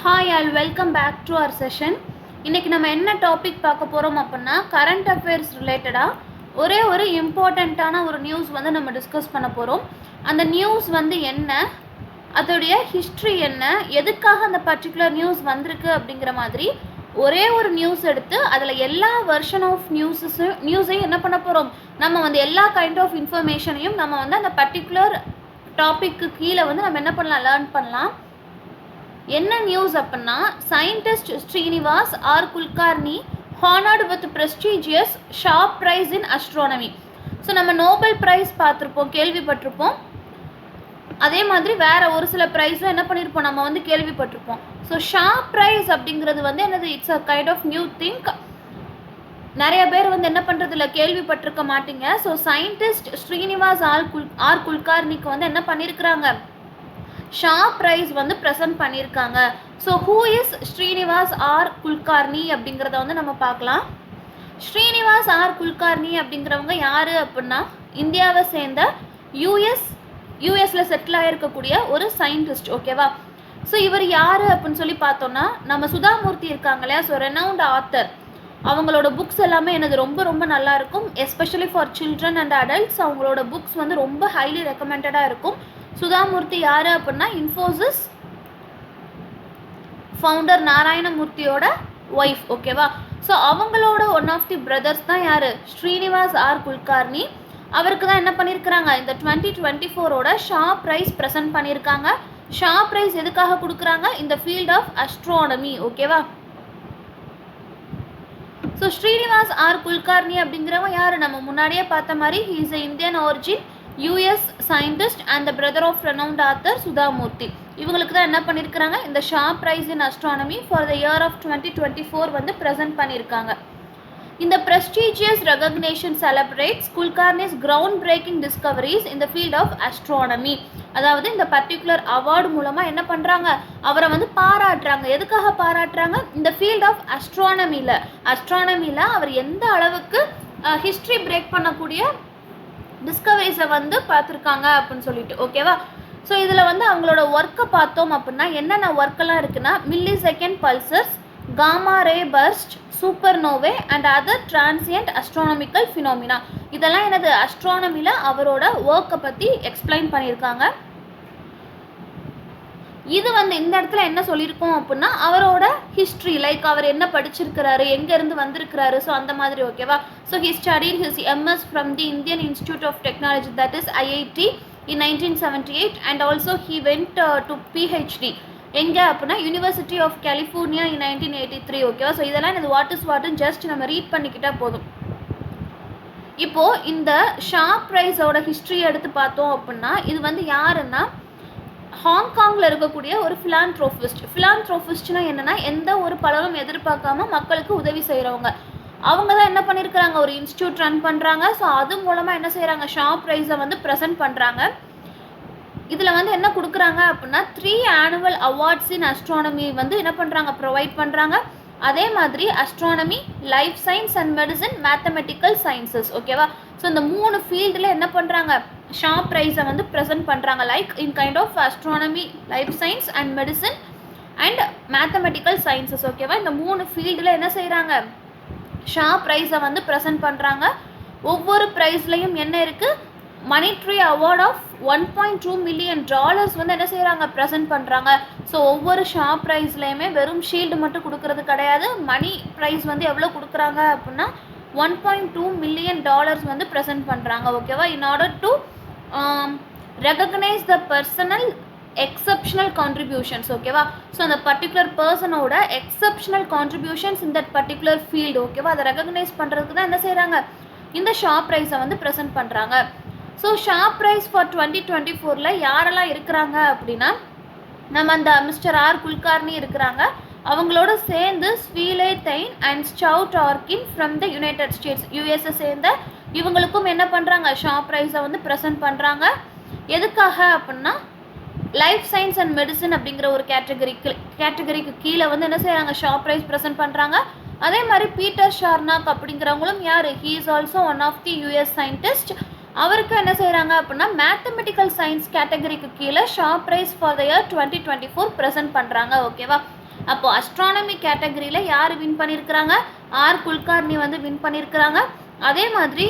Hi all welcome back to our session. இன்றைக்கி நம்ம என்ன டாபிக் பார்க்க போகிறோம் அப்படின்னா கரண்ட் அஃபேர்ஸ் ரிலேட்டடாக ஒரு இம்பார்ட்டண்ட்டான ஒரு நியூஸ் வந்து நம்ம டிஸ்கஸ் பண்ண போகிறோம். அந்த நியூஸ் வந்து என்ன, அதோடைய ஹிஸ்ட்ரி என்ன, எதுக்காக அந்த பர்டிகுலர் நியூஸ் வந்திருக்கு அப்படிங்கிற மாதிரி ஒரு நியூஸ் எடுத்து அதில் எல்லா வெர்ஷன் ஆஃப் நியூஸையும் என்ன பண்ண போகிறோம், நம்ம வந்து எல்லா கைண்ட் ஆஃப் இன்ஃபர்மேஷனையும் நம்ம வந்து அந்த பர்டிகுலர் டாப்பிக்கு கீழே வந்து நம்ம என்ன பண்ணலாம், லேர்ன் பண்ணலாம். என்ன நியூஸ் அப்படின்னா, scientist Srinivas R Kulkarni honoured with prestigious sharp prize in astronomy. So நம்ம நோபல் ப்ரைஸ் பார்த்துருப்போம், கேள்விப்பட்டிருப்போம். அதே மாதிரி வேற ஒரு சில ப்ரைஸும் என்ன பண்ணியிருப்போம், நம்ம வந்து கேள்விப்பட்டிருப்போம். ஸோ ஷார்ப் ப்ரைஸ் அப்படிங்கிறது வந்து என்னது, it's a kind of new thing. நிறைய பேர் வந்து என்ன பண்ணுறதில்ல, கேள்விப்பட்டிருக்க மாட்டீங்க. ஸோ சயின்டிஸ்ட் ஸ்ரீனிவாஸ் ஆர் குல்கர்னிக்கு வந்து என்ன பண்ணியிருக்கிறாங்க, ஷார்ப் ப்ரைஸ் வந்து ப்ரெசென்ட் பண்ணியிருக்காங்க. So who is Srinivas R Kulkarni அப்படிங்கிறத வந்து நம்ம பார்க்கலாம். ஸ்ரீனிவாஸ் ஆர் குல்கர்னி அப்படிங்கிறவங்க யார் அப்படின்னா, இந்தியாவை சேர்ந்த யூஎஸில் செட்டில் ஆகிருக்கக்கூடிய ஒரு சயின்டிஸ்ட். ஓகேவா? ஸோ இவர் யார் அப்படின்னு சொல்லி பார்த்தோன்னா, நம்ம சுதாமூர்த்தி இருக்காங்க இல்லையா, ஸோ ரெனவுண்ட் ஆத்தர். அவங்களோட புக்ஸ் எல்லாமே எனக்கு ரொம்ப ரொம்ப நல்லா இருக்கும், especially for children and adults. அவங்களோட புக்ஸ் வந்து ரொம்ப ஹைலி ரெக்கமெண்டடாக இருக்கும். சுதாமூர்த்தி யார் அப்படின்னா, இன்ஃபோசிஸ் ஃபவுண்டர் நாராயணமூர்த்தியோட ஒய்ஃப். ஓகேவா? ஸோ அவங்களோட ஒன் ஆஃப் தி பிரதர்ஸ் தான் யார், ஸ்ரீனிவாஸ் ஆர் குல்கர்னி. அவருக்கு தான் என்ன பண்ணியிருக்கிறாங்க, இந்த 2024 ஷார்ப் ப்ரைஸ் ப்ரெசென்ட் பண்ணியிருக்காங்க. ஷார்ப் ப்ரைஸ் எதுக்காக கொடுக்குறாங்க, இந்த ஃபீல்ட் ஆஃப் அஸ்ட்ரானமி. ஓகேவா? ஸோ ஸ்ரீனிவாஸ் ஆர் குல்கர்னி அப்படிங்கிறவங்க யார், நம்ம முன்னாடியே பார்த்த மாதிரி he is a Indian origin US scientist and the brother of renowned author Sudha Murthy. இவங்களுக்கு தான் என்ன பண்ணியிருக்கிறாங்க, இந்த sharp prize in astronomy for the year of 2024 வந்து ப்ரெசென்ட் பண்ணியிருக்காங்க. இந்த prestigious recognition celebrates குல்கர்னிஸ் ground braking discoveries in the field of astronomy. அதாவது இந்த பர்டிகுலர் அவார்டு மூலமாக என்ன பண்ணுறாங்க, அவரை வந்து பாராட்டுறாங்க. எதுக்காக பாராட்டுறாங்க, இந்த ஃபீல்ட் ஆஃப் அஸ்ட்ரானமியில் அவர் எந்த அளவுக்கு ஹிஸ்ட்ரி பிரேக் பண்ணக்கூடிய டிஸ்கவரிஸை வந்து பார்த்துருக்காங்க அப்படின்னு சொல்லிட்டு. ஓகேவா? ஸோ இதில் வந்து அவங்களோட ஒர்க்கை பார்த்தோம் அப்படின்னா என்னென்ன ஒர்க்கெல்லாம் இருக்குன்னா, millisecond pulsars, gamma ray burst, supernovae and other transient astronomical phenomena. இதெல்லாம் எனது அஸ்ட்ரானமியில் அவரோட ஒர்க்கை பற்றி எக்ஸ்பிளைன் பண்ணியிருக்காங்க. இது வந்து இந்த இடத்துல என்ன சொல்லியிருக்கோம் அப்படின்னா, அவரோட ஹிஸ்ட்ரி, லைக் அவர் என்ன படிச்சிருக்கிறாரு, எங்கேருந்து வந்திருக்கிறாரு, ஸோ அந்த மாதிரி. ஓகேவா? So he studied his MS from the Indian Institute of Technology, that is IIT, in 1978 and also he went to PhD எங்கே அப்படின்னா யூனிவர்சிட்டி ஆஃப் கலிஃபோர்னியா இன் 1983. ஓகேவா? ஸோ இதெல்லாம் இது வாட்டுன்னு ஜஸ்ட் நம்ம ரீட் பண்ணிக்கிட்டால் போதும். இப்போது இந்த ஷார்ப் ப்ரைஸோட ஹிஸ்ட்ரியை எடுத்து பார்த்தோம் அப்படின்னா, இது வந்து யாருன்னா, ஹாங்காங்கில் இருக்கக்கூடிய ஒரு ஃபிலான்த்ரோபிஸ்ட்னா என்னென்னா, எந்த ஒரு பலனும் எதிர்பார்க்காம மக்களுக்கு உதவி செய்கிறவங்க. அவங்க தான் என்ன பண்ணியிருக்கிறாங்க, ஒரு இன்ஸ்டியூட் ரன் பண்ணுறாங்க. ஸோ அது மூலமாக என்ன செய்கிறாங்க, ஷார்ப் ப்ரைஸை வந்து ப்ரெசென்ட் பண்ணுறாங்க. இதில் வந்து என்ன கொடுக்குறாங்க அப்படின்னா, 3 annual அவார்ட்ஸ் இன் அஸ்ட்ரானமி வந்து என்ன பண்ணுறாங்க, ப்ரொவைட் பண்ணுறாங்க. அதே மாதிரி astronomy, life science and medicine, mathematical sciences. ஓகேவா? ஸோ இந்த 3 ஃபீல்டில் என்ன பண்ணுறாங்க, ஷார்ப் ப்ரைஸை வந்து ப்ரெசென்ட் பண்ணுறாங்க. Like in kind of astronomy, life science and medicine and mathematical sciences. ஓகேவா? இந்த 3 ஃபீல்டில் என்ன செய்கிறாங்க, ஷார்ப் ப்ரைஸை வந்து ப்ரெசென்ட் பண்ணுறாங்க. ஒவ்வொரு ப்ரைஸ்லையும் என்ன இருக்குது, மனிட்ரி அவார்ட் ஆஃப் $1.2 மில்லியன் வந்து என்ன செய்கிறாங்க, ப்ரெசென்ட் பண்ணுறாங்க. ஸோ ஒவ்வொரு ஷார்ப் ப்ரைஸ்லையுமே வெறும் ஷீல்டு மட்டும் கொடுக்கறது கிடையாது, மணி ப்ரைஸ் வந்து எவ்வளோ கொடுக்குறாங்க அப்படின்னா $1.2 மில்லியன் வந்து ப்ரெசென்ட் பண்ணுறாங்க. ஓகேவா? In order to recognise the personal exceptional contributions. ஓகேவா? ஸோ அந்த பர்டிகுலர் பர்சனோட exceptional contributions in that particular field. ஓகேவா? அதை ரெகக்னைஸ் பண்ணுறதுக்கு தான் என்ன செய்கிறாங்க, இந்த ஷார்ப் ப்ரைஸை வந்து ப்ரெசென்ட் பண்ணுறாங்க. ஸோ ஷார்ப் ப்ரைஸ் ஃபார் 2024 யாரெல்லாம் இருக்கிறாங்க அப்படின்னா, நம்ம அந்த மிஸ்டர் ஆர் குல்கர்னி இருக்கிறாங்க. அவங்களோட சேர்ந்து Swee Lay Thein and Stuart Orkin from the United States, USA சேர்ந்த இவங்களுக்கும் என்ன பண்ணுறாங்க, ஷார்ப் ப்ரைஸை வந்து ப்ரெசென்ட் பண்ணுறாங்க. எதுக்காக அப்படின்னா, லைஃப் சயின்ஸ் அண்ட் மெடிசன் அப்படிங்கிற ஒரு கேட்டகரிக்கு கீழே வந்து என்ன செய்கிறாங்க, ஷார்ப் ப்ரைஸ் ப்ரெசென்ட் பண்ணுறாங்க. அதே மாதிரி பீட்டர் ஷார்னாக் அப்படிங்கிறவங்களும் யார், he is also one of the US scientist. அவருக்கு என்ன செய்கிறாங்க அப்படின்னா, மேத்தமெட்டிக்கல் சயின்ஸ் கேட்டகரிக்கு கீழே sharp prize for the year 2024 present பண்ணுறாங்க. ஓகேவா? அப்போ அஸ்ட்ரானமி கேட்டகரியில் யார் வின் பண்ணியிருக்கிறாங்க? ஆர் குல்கர்னி வந்து வின் பண்ணியிருக்கிறாங்க. அதே மாதிரி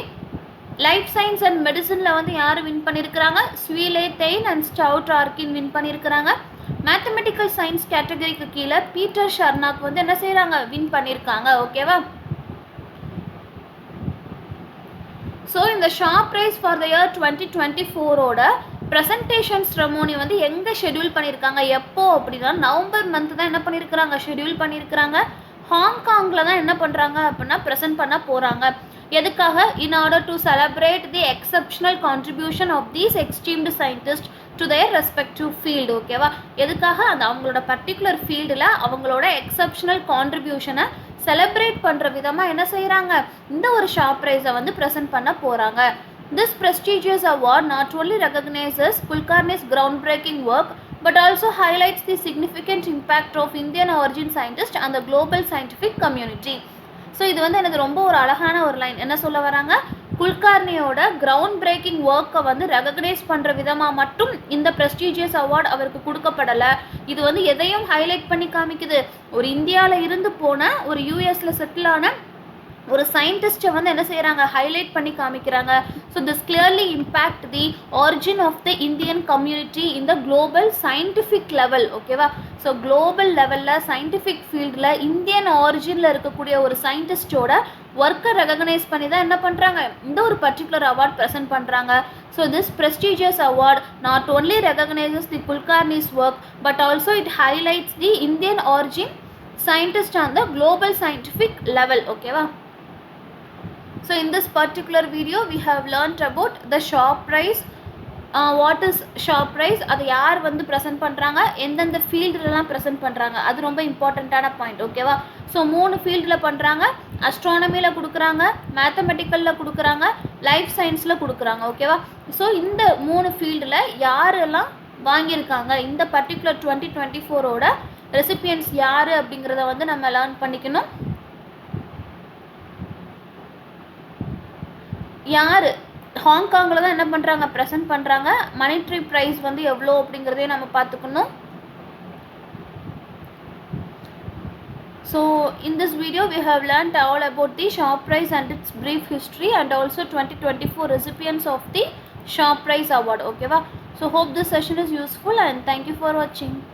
லைஃப் சயின்ஸ் அண்ட் மெடிசனில் வந்து யார் வின் பண்ணியிருக்கிறாங்க? ஸ்வீலே தெயின் அண்ட் ஸ்டவுட் ஆர்கின் வின் பண்ணியிருக்கிறாங்க. மேத்தமெட்டிக்கல் சயின்ஸ் கேட்டகரிக்கு கீழே பீட்டர் ஷர்னாக் வந்து என்ன செய்கிறாங்க? வின் பண்ணியிருக்காங்க. ஓகேவா? ஸோ இந்த Shaw prize for the year 2024ஓட ப்ரெசன்டேஷன் செரமோனி வந்து எங்கே ஷெடியூல் பண்ணியிருக்காங்க? எப்போ அப்படின்னா நவம்பர் மந்த் தான் என்ன பண்ணியிருக்கிறாங்க? ஷெடியூல் பண்ணியிருக்கிறாங்க. ஹாங்காங்கில் தான் என்ன பண்ணுறாங்க அப்படின்னா ப்ரெசென்ட் பண்ண போகிறாங்க. எதுக்காக? In order to celebrate the exceptional contribution of these esteemed scientist to their respective field. ஓகேவா? எதுக்காக? அந்த அவங்களோட பர்டிகுலர் ஃபீல்டில் அவங்களோட எக்ஸப்ஷனல் கான்ட்ரிபியூஷனை செலிப்ரேட் பண்ணுற விதமாக என்ன செய்கிறாங்க? இந்த ஒரு ஷாப் ப்ரைஸை வந்து ப்ரெசென்ட் பண்ண போகிறாங்க. This prestigious award not only recognizes Kulkarni's groundbreaking work but also highlights the significant impact of Indian origin scientists and the global scientific community. So இது வந்து எனக்கு ரொம்ப ஒரு அழகான ஒரு லைன். என்ன சொல்ல வராங்க? குல்கர்னியோட கிரவுண்ட் பிரேக்கிங் ஒர்க்கை வந்து ரெகக்னைஸ் பண்ணுற விதமாக மட்டும் இந்த ப்ரெஸ்டீஜியஸ் அவார்டு அவருக்கு கொடுக்கப்படலை. இது வந்து எதையும் ஹைலைட் பண்ணி காமிக்குது. ஒரு இந்தியாவில் இருந்து போன ஒரு யூஎஸில் செட்டில் ஆன ஒரு சயின்டிஸ்ட்டை வந்து என்ன செய்கிறாங்க? ஹைலைட் பண்ணி காமிக்கிறாங்க. So this clearly impact the origin of the Indian community in the global scientific level. ஓகேவா? ஸோ குளோபல் லெவலில் சயின்டிஃபிக் ஃபீல்டில் இந்தியன் ஆரிஜினில் இருக்கக்கூடிய ஒரு சயின்டிஸ்டோட ஒர்க்கை ரெகக்னைஸ் பண்ணி தான் என்ன பண்ணுறாங்க? இந்த ஒரு பர்டிகுலர் அவார்ட் ப்ரெசென்ட் பண்ணுறாங்க. So this prestigious award not only recognises the Kulkarni's work but also it highlights the Indian origin scientist on the global scientific level. ஓகேவா? So in this particular video we have learnt about the Shaw Prize. What is Shaw Prize? அது யார் வந்து present பண்ணுறாங்க? எந்தெந்த ஃபீல்டுலலாம் present பண்ணுறாங்க? அது ரொம்ப இம்பார்ட்டண்ட்டான பாயிண்ட். ஓகேவா? ஸோ 3 ஃபீல்டில் பண்ணுறாங்க. அஸ்ட்ரானமியில் கொடுக்குறாங்க, மேத்தமெட்டிக்கலில் கொடுக்குறாங்க, லைஃப் சயின்ஸில் கொடுக்குறாங்க. ஓகேவா? ஸோ இந்த 3 ஃபீல்டில் யாரெல்லாம் வாங்கியிருக்காங்க, இந்த பர்டிகுலர் 2024ஓட ரெசிபியன்ஸ் யார் அப்படிங்கிறத வந்து நம்ம லேர்ன் பண்ணிக்கணும். யார் ஹாங்காங்கில் தான் என்ன பண்ணுறாங்க? ப்ரெசென்ட் பண்ணுறாங்க. மனிட்ரி ப்ரைஸ் வந்து எவ்வளோ அப்படிங்கிறதையும் நம்ம பார்த்துக்கணும். So in this video we have learnt all about the Shaw Prize and its brief history and also 2024 recipients of the Shaw Prize award. Okay va? So hope this session is useful and thank you for watching.